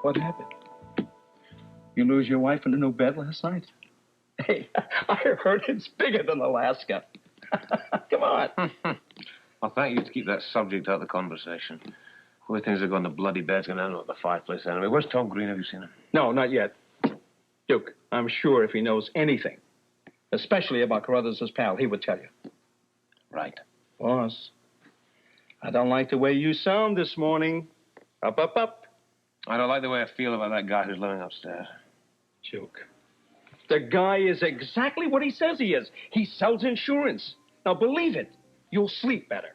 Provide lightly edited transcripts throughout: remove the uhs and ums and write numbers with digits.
What happened? You lose your wife in a new bed last night? Hey, I heard it's bigger than Alaska. Come on. Well, thank you to keep that subject out of the conversation. The way things are going, the bloody bed's going to end up at the fireplace anyway. Where's Tom Green? Have you seen him? No, not yet. Duke, I'm sure if he knows anything, especially about Carruthers' pal, he would tell you. Right. Boss, I don't like the way you sound this morning. Up, up, up. I don't like the way I feel about that guy who's living upstairs. Duke, the guy is exactly what he says he is. He sells insurance. Now, believe it, you'll sleep better.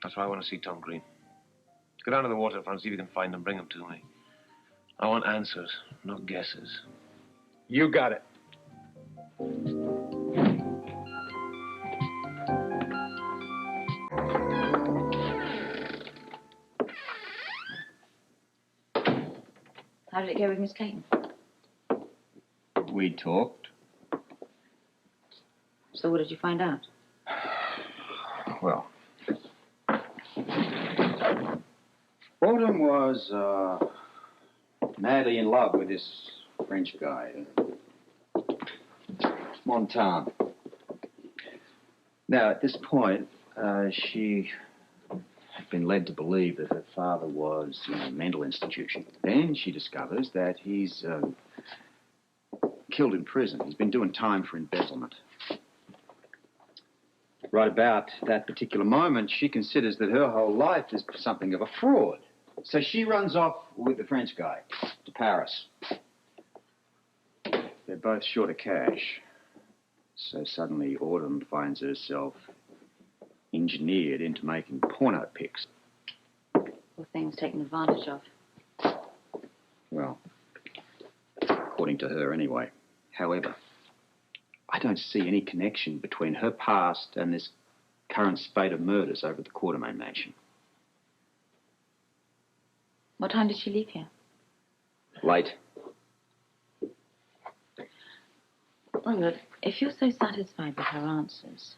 That's why I want to see Tom Green. Go down to the waterfront, see if you can find him, bring him to me. I want answers, not guesses. You got it. How did it go with Miss Clayton? We talked. So what did you find out? Well, Autumn was madly in love with this French guy, Montan. Now, at this point, she had been led to believe that her father was in a mental institution. Then she discovers that he's killed in prison. He's been doing time for embezzlement. Right about that particular moment, she considers that her whole life is something of a fraud. So she runs off with the French guy to Paris. They're both short of cash. So suddenly Autumn finds herself engineered into making porno pics. Poor thing's taken advantage of. Well, according to her anyway. However, I don't see any connection between her past and this current spate of murders over at the Quartermain mansion. What time did she leave here? Late. Well, look, if you're so satisfied with her answers,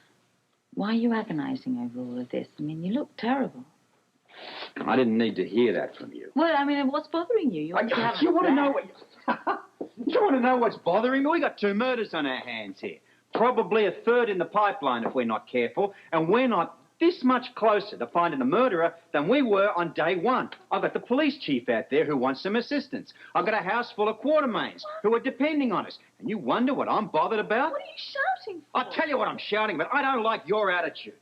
why are you agonizing over all of this? I mean, you look terrible. I didn't need to hear that from you. Well, I mean, what's bothering you? You want to know what... You want to know what's bothering me? We got 2 murders on our hands here. Probably a third in the pipeline if we're not careful. And we're not this much closer to finding the murderer than we were on day 1. I've got the police chief out there who wants some assistance. I've got a house full of Quartermains who are depending on us. And you wonder what I'm bothered about? What are you shouting for? I'll tell you what I'm shouting about. I don't like your attitude.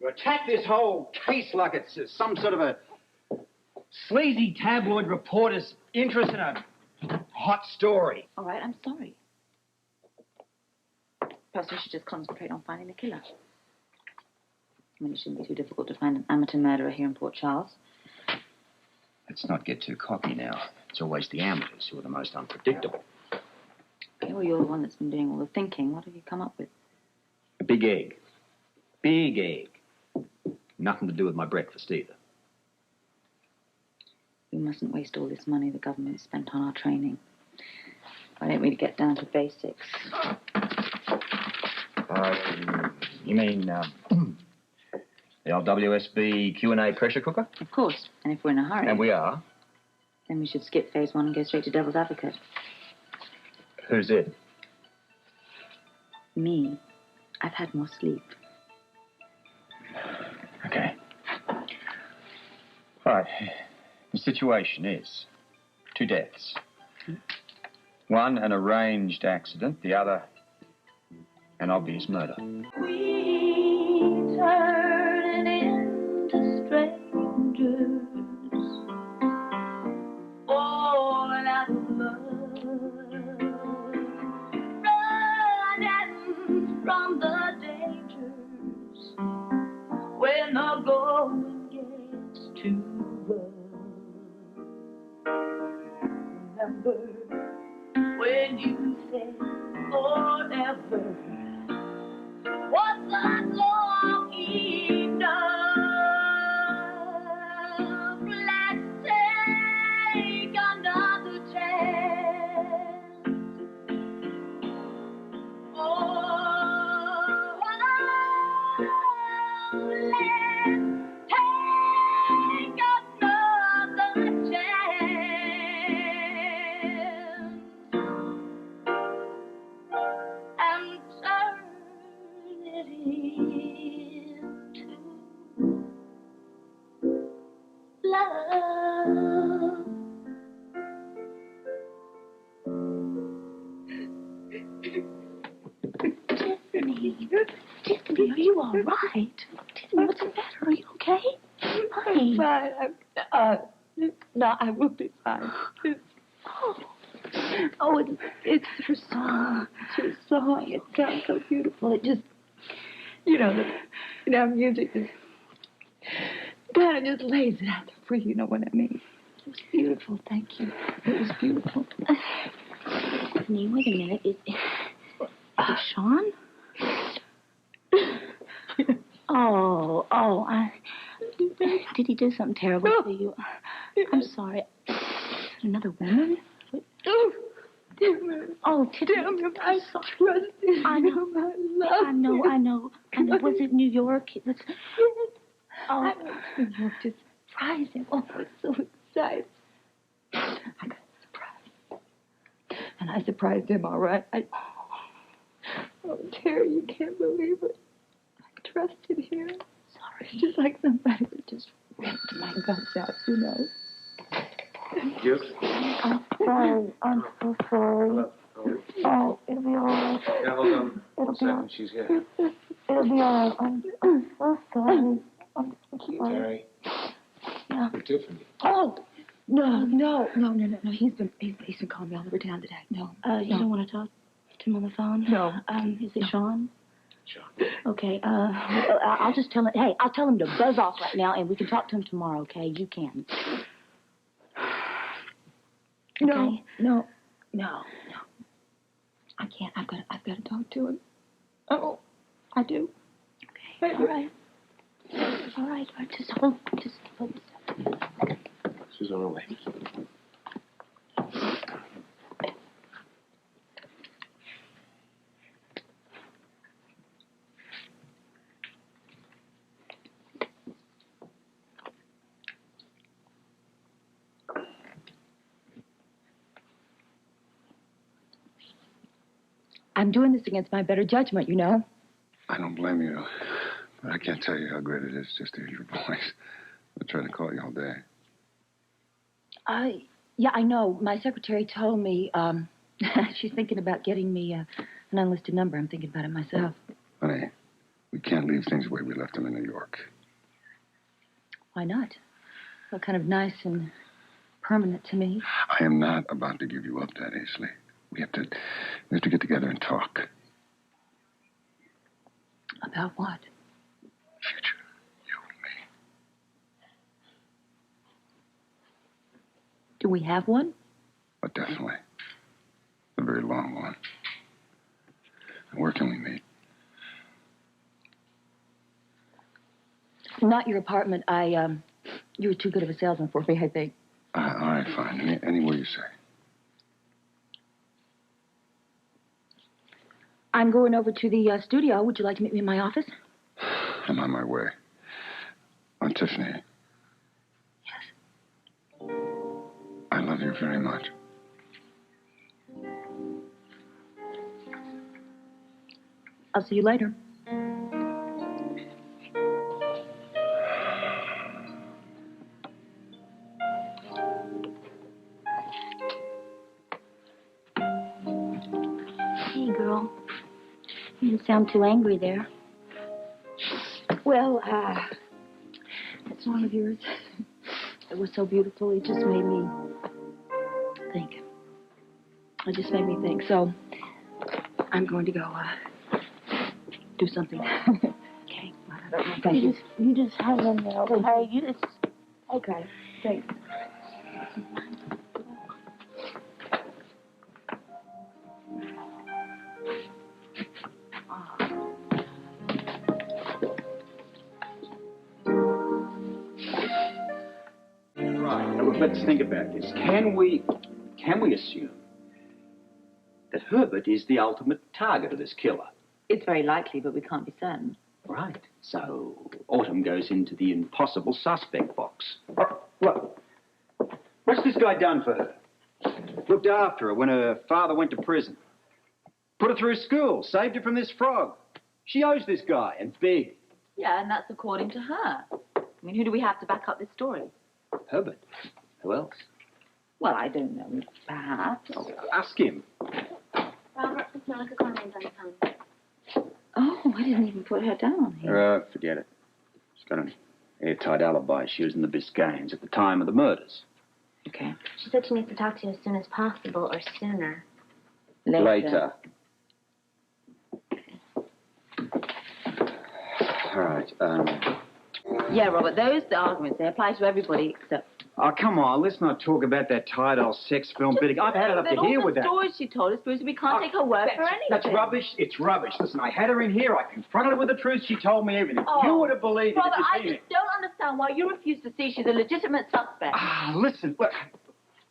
You attack this whole case like it's some sort of a sleazy tabloid reporter's interest in a hot story. All right, I'm sorry. Perhaps we should just concentrate on finding the killer. I mean, it shouldn't be too difficult to find an amateur murderer here in Port Charles. Let's not get too cocky now. It's always the amateurs who are the most unpredictable. Okay, well, you're the one that's been doing all the thinking. What have you come up with? A big egg. Big egg. Nothing to do with my breakfast either. We mustn't waste all this money the government spent on our training. Why don't we get down to basics? You mean, the old WSB Q&A pressure cooker? Of course. And if we're in a hurry... And we are. Then we should skip phase 1 and go straight to Devil's Advocate. Who's it? Me. I've had more sleep. Okay. All right. The situation is 2 deaths. One, an arranged accident. The other, an obvious murder. We turn into strangers, born out of love, running from the dangers when the going gets too rough. Remember when you said forever was not long enough. Let's take another chance. Oh, let's take another chance. love. Tiffany, are you all right? Tiffany, what's the matter? Are you okay? Honey. I'm fine. No, I will be fine. It's her song. It's her song. It sounds so beautiful. It just, music just kind of just lays it out there for you. You know what I mean? It was beautiful. Thank you. It was beautiful. Tiffany, wait a minute. Is it Sean? Did he do something terrible to you? I'm sorry. Another woman? Oh, Tiffany, I'm sorry. I know. I know. Was it New York? It was. I went to New York to surprise him. Oh, I was so excited. I got a surprise. And I surprised him all right. Oh, Terry, you can't believe it. I trusted him. Sorry. It's just like somebody would just ripped my guts out, you know. Yes? I'm sorry. I'm so sorry. Oh, it'll be all right. Yeah, hold on. One second, she's here. It'll be all right. I'm so sorry. I'm so sorry. Terry. Yeah. Tiffany. Oh, no. He's been calling me all over town today. No. You don't want to talk to him on the phone? No. Is it Sean? Sure. Okay. I'll just tell him. Hey, I'll tell him to buzz off right now, and we can talk to him tomorrow. Okay? You can. Okay? No. I can't. I've got to talk to him. Oh, I do. Okay. All right. Just hold. She's on her way. I'm doing this against my better judgment, you know. I don't blame you, but I can't tell you how great it is just to hear your voice. I've been trying to call you all day. Yeah, I know. My secretary told me, she's thinking about getting me an unlisted number. I'm thinking about it myself. Honey, we can't leave things the way we left them in New York. Why not? Felt kind of nice and permanent to me. I am not about to give you up that easily. We have to get together and talk. About what? Future, you and me. Do we have one? But definitely. A very long one. And where can we meet? Not your apartment. You were too good of a salesman for me, I think. All right, fine. Anywhere you say. I'm going over to the studio. Would you like to meet me in my office? I'm on my way. Aunt Tiffany. Yes. I love you very much. I'll see you later. Hey, girl. You didn't sound too angry there. Well, that song of yours, it was so beautiful. It just made me think. It just made me think. So, I'm going to go do something. Okay. Thank you. You just hang in there, okay? You just... Okay. Thanks. Right. Now, let's think about this. Can we assume that Herbert is the ultimate target of this killer? It's very likely, but we can't be certain. Right. So Autumn goes into the impossible suspect box. Look, what's this guy done for her? Looked after her when her father went to prison. Put her through school. Saved her from this frog. She owes this guy, and big. Yeah, and that's according to her. I mean, who do we have to back up this story? Herbert. Who else? Well, I don't know. Perhaps. Oh, ask him. Robert, it's Monica Corman's on the phone. Oh, I didn't even put her down here. Forget it. She's got an airtight alibi. She was in the Biscaynes at the time of the murders. Okay. She said she needs to talk to you as soon as possible or sooner. Later. All right, Yeah, Robert, those arguments, they apply to everybody except... Oh, come on, let's not talk about that tight old sex film bidding. I've had it up to here with that. All the stories she told us proves we can't take her word for anything. That's rubbish. It's rubbish. Listen, I had her in here. I confronted her with the truth. She told me everything. You would have believed Robert, it I if you'd seen just don't understand why you refuse to see she's a legitimate suspect. Listen, look,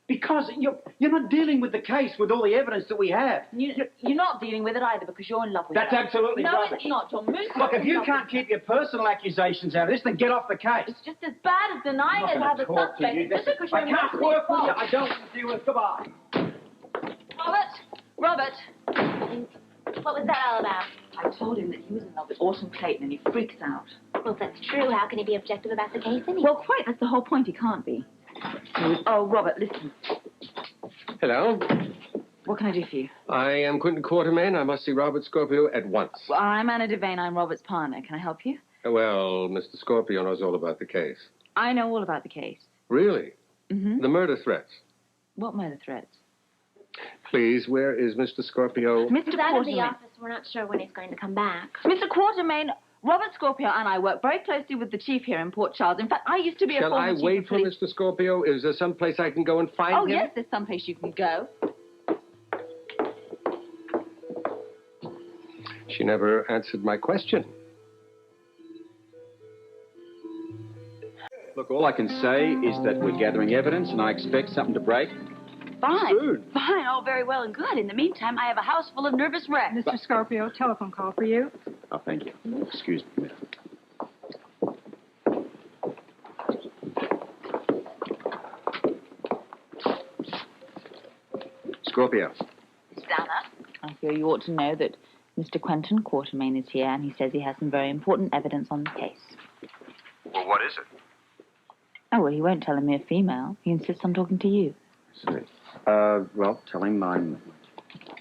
because you're not dealing with the case with all the evidence that we have. You're not dealing with it either because you're in love with her. That's absolutely no, rubbish. It's not, John. Look, if you can't keep your personal accusations out of this, then get off the case. It's just as bad as denying I'm it not as a gonna talk to suspect. you. Just because you're I can't work with you. I don't want to deal with it. Goodbye. Robert! What was that all about? I told him that he was in love with Autumn Clayton and he freaks out. Well, if that's true, how can he be objective about the case anyway? Well, quite. That's the whole point. He can't be. Oh, Robert, listen. Hello. What can I do for you? I am Quentin Quartermain. I must see Robert Scorpio at once. Well, I'm Anna Devane. I'm Robert's partner. Can I help you? Well, Mr. Scorpio knows all about the case. I know all about the case. Really? Mm-hmm. The murder threats. What murder threats? Please, where is Mr. Scorpio? Mr. He's out of the Quartermain. office. We're not sure when he's going to come back. Mr. Quartermain, Robert Scorpio and I work very closely with the chief here in Port Charles. In fact, I used to be a Shall former I chief wait of for police. Mr. Scorpio? Is there some place I can go and find Oh, him? yes, there's someplace you can go. She never answered my question. Look, all I can say is that we're gathering evidence, and I expect something to break. Fine. Soon. Fine, all very well and good. In the meantime, I have a house full of nervous wrecks. Mr. Scorpio, telephone call for you. Oh, thank you. Excuse me. Scorpio. Dana, I feel you ought to know that Mr. Quentin Quartermain is here, and he says he has some very important evidence on the case. Well, what is it? Oh, well, he won't tell him you're female. He insists on talking to you. Well, tell him I'm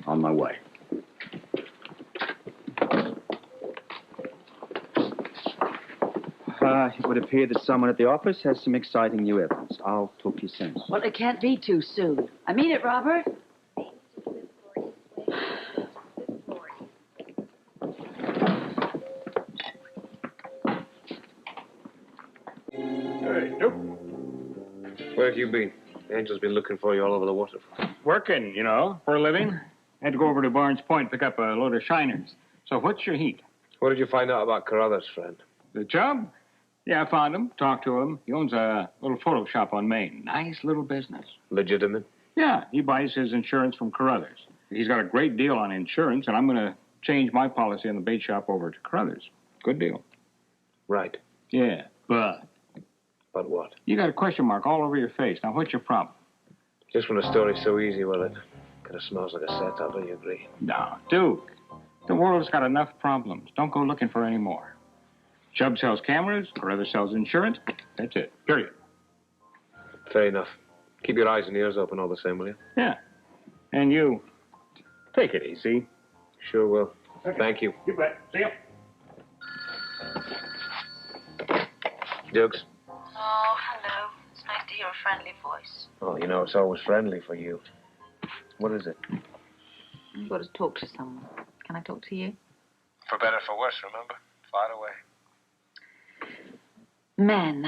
on my way. It would appear that someone at the office has some exciting new evidence. I'll talk to you soon. Well, it can't be too soon. I mean it, Robert. Hey, nope. Where have you been? Angel's been looking for you all over the waterfront. Working, for a living. Had to go over to Barnes Point, pick up a load of shiners. So what's your heat? What did you find out about Carruthers, friend? The job? Yeah, I found him, talked to him. He owns a little photo shop on Main. Nice little business. Legitimate? Yeah, he buys his insurance from Carruthers. He's got a great deal on insurance, and I'm going to change my policy on the bait shop over to Carruthers. Good deal. Right. Yeah, but But what? you got a question mark all over your face. Now, what's your problem? Just when a story's so easy, well, it kind of smells like a setup, don't you agree? No, Duke. The world's got enough problems. Don't go looking for any more. Chubb sells cameras, Carruthers sells insurance. That's it. Period. Fair enough. Keep your eyes and ears open all the same, will you? Yeah. And you, take it easy. Sure will. Thank you. You bet. See ya. Dukes? Oh, hello. It's nice to hear a friendly voice. Oh, it's always friendly for you. What is it? You've got to talk to someone. Can I talk to you? For better, for worse, remember? Fire away. Men.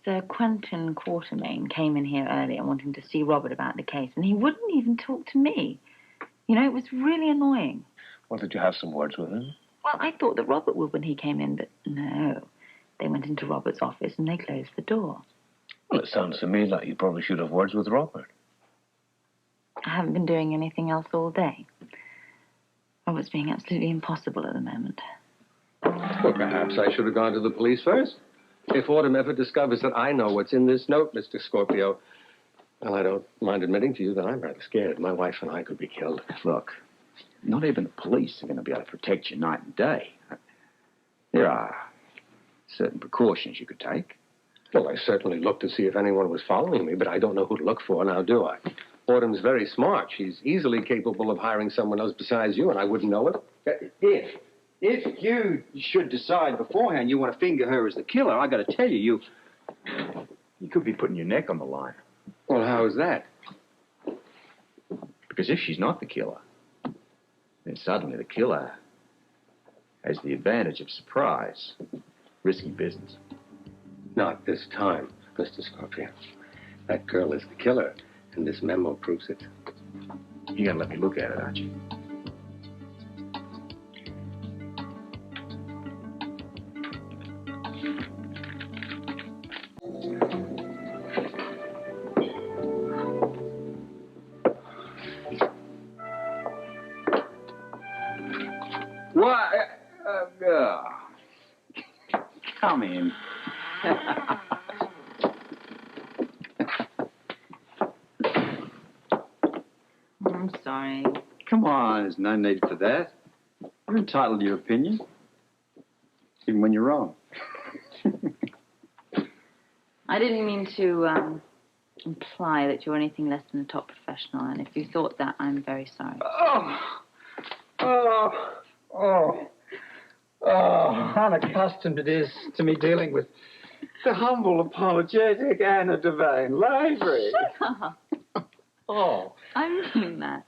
Sir Quentin Quartermain came in here earlier wanting to see Robert about the case, and he wouldn't even talk to me. It was really annoying. Well, did you have some words with him? Well, I thought that Robert would when he came in, but no. They went into Robert's office and they closed the door. Well, it sounds to me like you probably should have words with Robert. I haven't been doing anything else all day. Robert's being absolutely impossible at the moment. Well, perhaps I should have gone to the police first. If Autumn ever discovers that I know what's in this note, Mr. Scorpio, well, I don't mind admitting to you that I'm rather scared. My wife and I could be killed. Look, Not even the police are going to be able to protect you night and day. There are certain precautions you could take. Well, I certainly looked to see if anyone was following me, but I don't know who to look for now, do I? Autumn's very smart. She's easily capable of hiring someone else besides you, and I wouldn't know it. If you should decide beforehand you want to finger her as the killer, I got to tell you, You could be putting your neck on the line. Well, how is that? Because if she's not the killer, then suddenly the killer has the advantage of surprise. Risky business. Not this time, Mr. Scorpio. That girl is the killer, and this memo proves it. You're going to let me look at it, aren't you? why, come in. I'm sorry. Come on, there's no need for that. You're entitled to your opinion, even when you're wrong. I didn't mean to imply that you're anything less than a top professional, and if you thought that, I'm very sorry. Unaccustomed it is to me dealing with the humble, apologetic Anna Devane. Lavery. Oh. I mean that.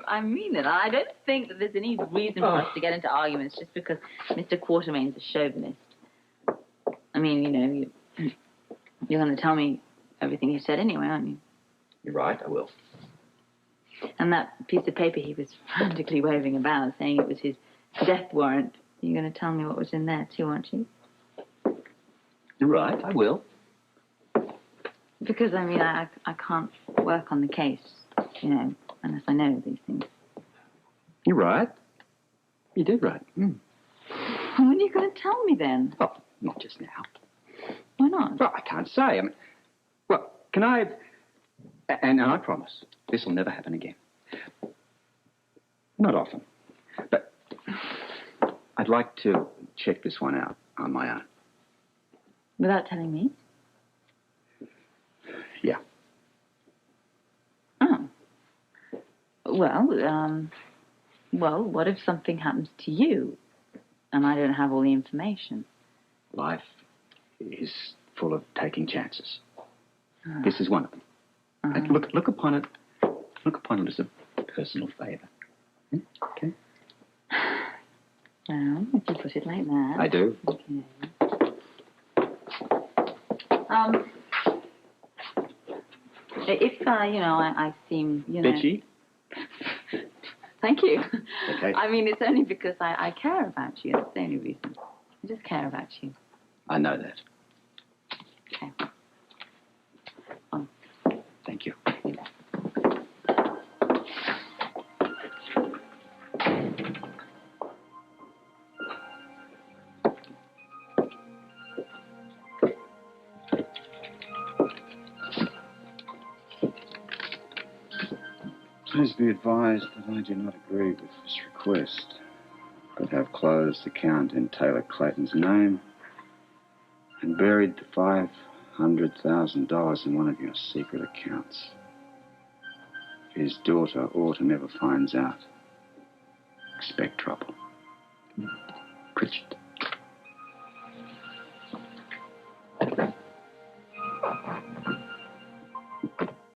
I mean it. I don't think that there's any reason for us to get into arguments just because Mr. Quartermaine's a chauvinist. I mean, you know, you're going to tell me everything you said anyway, aren't you? You're right, I will. And that piece of paper he was frantically waving about, saying it was his death warrant. You're going to tell me what was in there too, aren't you? You're right, I will. Because, I mean, I can't work on the case, you know, unless I know these things. You're right. You did right. When are you going to tell me then? Oh, not just now. Why not? Well, I can't say. I mean, well, can I... And I promise, this will never happen again. Not often. But I'd like to check this one out on my own. Without telling me? Yeah. Oh. Well, what if something happens to you and I don't have all the information? Life is full of taking chances. This is one of them. And look upon it as a personal favor. Okay? Well, if you put it like that. I do. Okay. If, you know, I seem, you know... Bitchy? Thank you. Okay. I mean, it's only because I care about you. That's the only reason. I just care about you. I know that. Okay. Thank you. Please be advised that I do not agree with this request. Could have closed the account in Taylor Clayton's name and buried the $500,000 in one of your secret accounts. If his daughter Autumn never finds out, expect trouble. Pritchett.